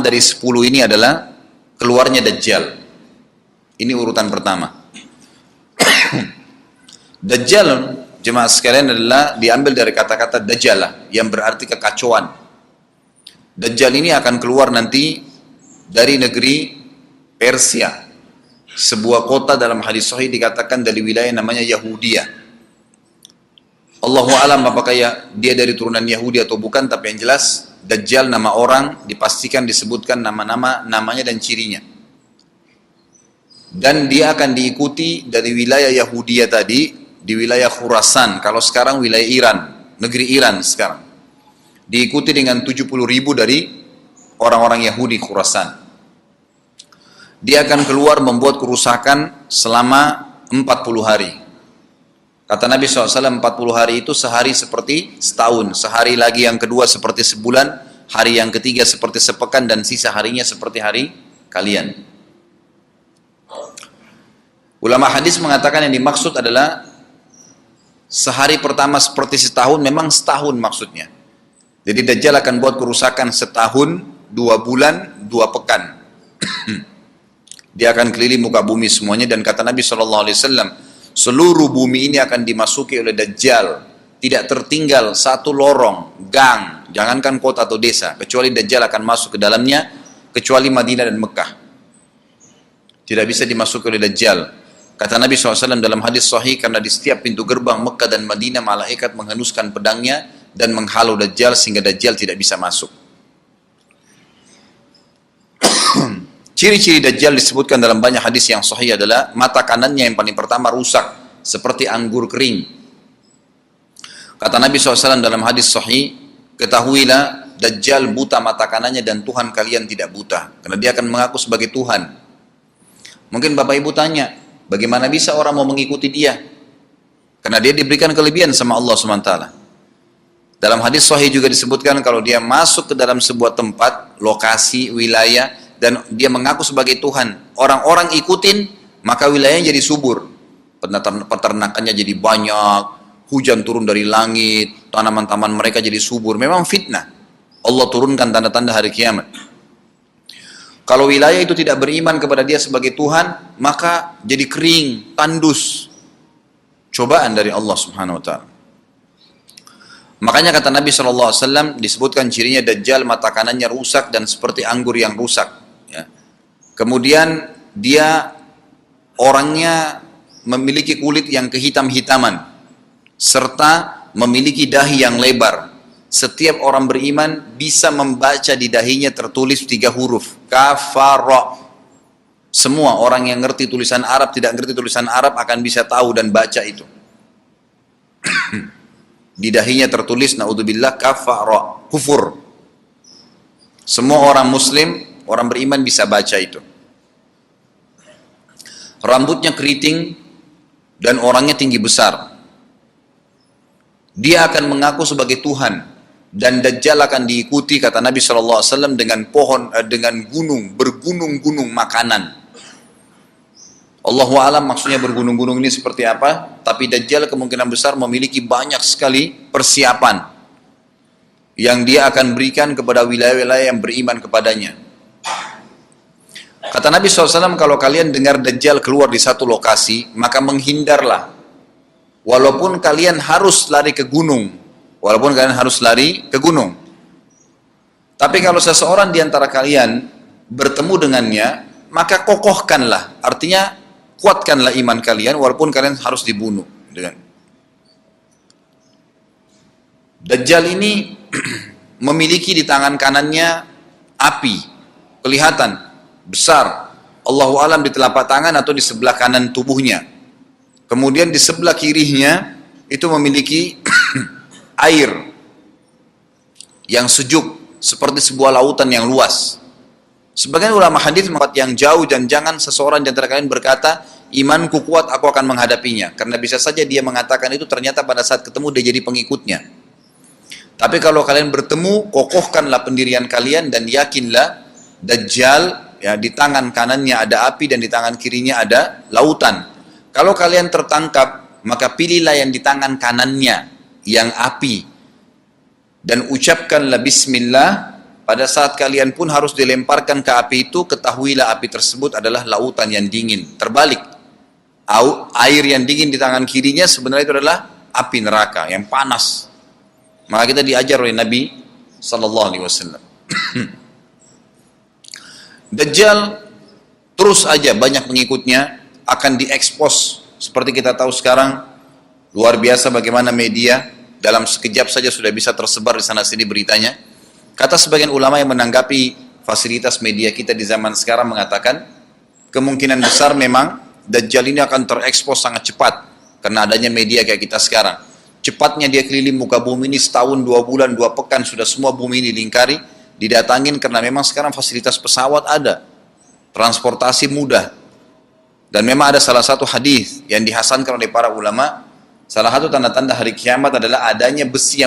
dari 10 ini adalah keluarnya Dajjal. Ini urutan pertama. Dajjal, jemaah sekalian, adalah diambil dari kata-kata Dajjalah yang berarti kekacauan. Dajjal ini akan keluar nanti dari negeri Persia. Sebuah kota dalam hadis sahih dikatakan dari wilayah namanya Yahudiyah. Allahu alam apakah dia dari turunan Yahudi atau bukan, tapi yang jelas Dajjal nama orang dipastikan disebutkan namanya dan cirinya. Dan dia akan diikuti dari wilayah Yahudiyah tadi, di wilayah Khurasan, kalau sekarang wilayah Iran, negeri Iran sekarang. Diikuti dengan 70.000 dari orang-orang Yahudi Khurasan. Dia akan keluar membuat kerusakan selama 40 hari. Kata Nabi SAW, 40 hari itu sehari seperti setahun, sehari lagi yang kedua seperti sebulan, hari yang ketiga seperti sepekan, dan sisa harinya seperti hari kalian. Ulama hadis mengatakan yang dimaksud adalah sehari pertama seperti setahun, memang setahun maksudnya. Jadi Dajjal akan buat kerusakan setahun, 2 bulan, 2 pekan. Dia akan keliling muka bumi semuanya, dan kata Nabi SAW, seluruh bumi ini akan dimasuki oleh Dajjal. Tidak tertinggal satu lorong, gang, jangankan kota atau desa, kecuali Dajjal akan masuk ke dalamnya, kecuali Madinah dan Mekah. Tidak bisa dimasuki oleh Dajjal. Kata Nabi SAW dalam hadis sahih, karena di setiap pintu gerbang Mekah dan Madinah, malaikat menghenuskan pedangnya dan menghalau Dajjal sehingga Dajjal tidak bisa masuk. Ciri-ciri Dajjal disebutkan dalam banyak hadis yang sahih adalah mata kanannya yang paling pertama rusak, seperti anggur kering. Kata Nabi SAW dalam hadis sahih, ketahuilah Dajjal buta mata kanannya dan Tuhan kalian tidak buta. Karena dia akan mengaku sebagai Tuhan. Mungkin Bapak Ibu tanya, bagaimana bisa orang mau mengikuti dia? Karena dia diberikan kelebihan sama Allah SWT. Dalam hadis sahih juga disebutkan kalau dia masuk ke dalam sebuah tempat, lokasi, wilayah, dan dia mengaku sebagai Tuhan, orang-orang ikutin, maka wilayahnya jadi subur, peternakannya jadi banyak, hujan turun dari langit, tanaman-tanaman mereka jadi subur. Memang fitnah, Allah turunkan tanda-tanda hari kiamat. Kalau wilayah itu tidak beriman kepada dia sebagai Tuhan, maka jadi kering, tandus, cobaan dari Allah Subhanahu Wa Taala. Makanya kata Nabi SAW disebutkan cirinya Dajjal mata kanannya rusak dan seperti anggur yang rusak. Kemudian dia orangnya memiliki kulit yang kehitam-hitaman serta memiliki dahi yang lebar. Setiap orang beriman bisa membaca di dahinya tertulis 3 huruf, kafara. Semua orang yang ngerti tulisan Arab, tidak ngerti tulisan Arab akan bisa tahu dan baca itu. Di dahinya tertulis naudzubillah kafara, kufur. Semua orang muslim, orang beriman bisa baca itu. Rambutnya keriting dan orangnya tinggi besar. Dia akan mengaku sebagai Tuhan dan Dajjal akan diikuti kata Nabi SAW dengan dengan gunung, bergunung-gunung makanan. Allahu a'lam maksudnya bergunung-gunung ini seperti apa, tapi Dajjal kemungkinan besar memiliki banyak sekali persiapan yang dia akan berikan kepada wilayah-wilayah yang beriman kepadanya. Kata Nabi SAW, kalau kalian dengar Dajjal keluar di satu lokasi, maka menghindarlah. Walaupun kalian harus lari ke gunung. Tapi kalau seseorang di antara kalian bertemu dengannya, maka kokohkanlah. Artinya, kuatkanlah iman kalian, walaupun kalian harus dibunuh. Dajjal ini memiliki di tangan kanannya api. Kelihatan. Besar, Allahu alam di telapak tangan atau di sebelah kanan tubuhnya. Kemudian di sebelah kirinya itu memiliki air yang sejuk seperti sebuah lautan yang luas. Sebagian ulama hadis mengatakan yang jauh, dan jangan seseorang di antara kalian berkata, imanku kuat, aku akan menghadapinya. Karena bisa saja dia mengatakan itu, ternyata pada saat ketemu dia jadi pengikutnya. Tapi kalau kalian bertemu, kokohkanlah pendirian kalian dan yakinlah Dajjal ya, di tangan kanannya ada api dan di tangan kirinya ada lautan. Kalau kalian tertangkap, maka pilihlah yang di tangan kanannya, yang api. Dan ucapkanlah bismillah, pada saat kalian pun harus dilemparkan ke api itu, ketahuilah api tersebut adalah lautan yang dingin. Terbalik, air yang dingin di tangan kirinya sebenarnya itu adalah api neraka yang panas. Maka kita diajar oleh Nabi Sallallahu Alaihi Wasallam. Dajjal terus aja banyak pengikutnya, akan diekspos. Seperti kita tahu sekarang, luar biasa bagaimana media dalam sekejap saja sudah bisa tersebar di sana sini beritanya. Kata sebagian ulama yang menanggapi fasilitas media kita di zaman sekarang mengatakan, kemungkinan besar memang Dajjal ini akan terekspos sangat cepat karena adanya media kayak kita sekarang. Cepatnya dia keliling muka bumi ini setahun, 2 bulan, 2 pekan, sudah semua bumi ini dilingkari, didatangin karena memang sekarang fasilitas pesawat ada, transportasi mudah. Dan memang ada salah satu hadis yang dihasankan oleh para ulama, salah satu tanda-tanda hari kiamat adalah adanya besi yang